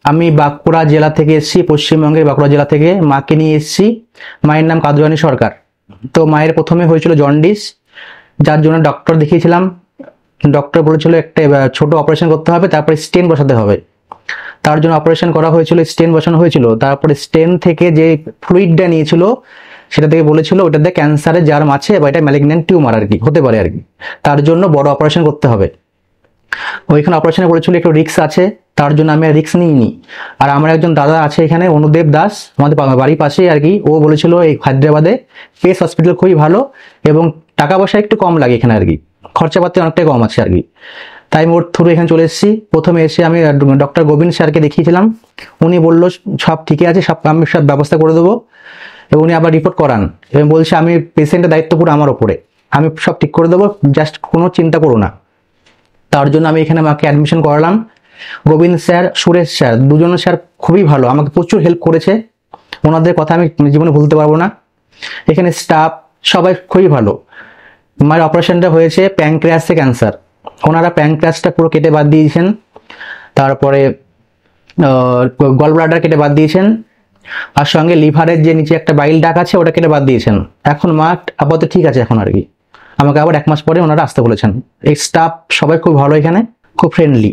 আমি বাঁকুড়া জেলা থেকে এসেছি, পশ্চিমবঙ্গের বাঁকুড়া জেলা থেকে মাকে নিয়ে এসেছি। মায়ের নাম কাদরানী সরকার। তো মায়ের প্রথমে হয়েছিল জন্ডিস, যার জন্য ডক্টর দেখিয়েছিলাম। ডক্টর বলেছিল একটা ছোট অপারেশন করতে হবে, তারপরে স্টেন বসাতে হবে। তার জন্য অপারেশন করা হয়েছিল, স্টেন বসানো হয়েছিল। তারপরে স্টেন থেকে যে ফ্লুইডটা নিয়েছিল সেটা থেকে বলেছিল ওটাতে ক্যান্সারের জার্ম আছে বা এটা ম্যালিগন্যান্ট টিউমার আর কি হতে পারে আর কি, তার জন্য বড় অপারেশন করতে হবে। ওইখানে অপারেশনে বলেছিল একটু রিস্ক আছে, তার জন্য আমি আর রিস্ক নিইনি। আর আমার একজন দাদা আছে এখানে, অনুদেব দাস, আমাদের বাড়ির পাশেই আর কি, ও বলেছিল এই হায়দ্রাবাদে পেস হসপিটাল খুবই ভালো এবং টাকা পয়সা একটু কম লাগে এখানে আর কি, খরচাপাতি অনেকটাই কম আছে আর কি। তাই আমি ওর থ্রু এখানে চলে এসেছি। প্রথমে এসে আমি ডক্টর গোবিন্দ স্যারকে দেখিয়েছিলাম। উনি বললো সব ঠিকই আছে, আমি সব ব্যবস্থা করে দেবো। এবং উনি আবার রিপোর্ট করান এবং বলছে আমি পেশেন্টের দায়িত্ব পুরো আমার ওপরে, আমি সব ঠিক করে দেবো, জাস্ট কোনো চিন্তা করো না। তার জন্য আমি এখানে মাকে অ্যাডমিশন করালাম। গোবিন্দ স্যার, সুরেশ স্যার, দুজন স্যার খুবই ভালো, আমাকে প্রচুর হেল্প করেছে। ওনাদের কথা আমি জীবনে ভুলতে পারবো না। এখানে স্টাফ সবাই খুবই ভালো। মায়ের অপারেশনটা হয়েছে প্যানক্রিয়াসে ক্যান্সার, ওনারা প্যানক্রিয়াসটা পুরো কেটে বাদ দিয়েছেন। তারপরে গল ব্লাডার কেটে বাদ দিয়েছেন, আর সঙ্গে লিভারের যে নিচে একটা বাইল ডাক আছে ওটা কেটে বাদ দিয়েছেন। এখন মা আপাতত ঠিক আছে এখন আর কি। আমাকে আবার 1 মাস পরে ওনারা আসতে বলেছেন। এই স্টাফ সবাই খুব ভালো, এখানে খুব ফ্রেন্ডলি।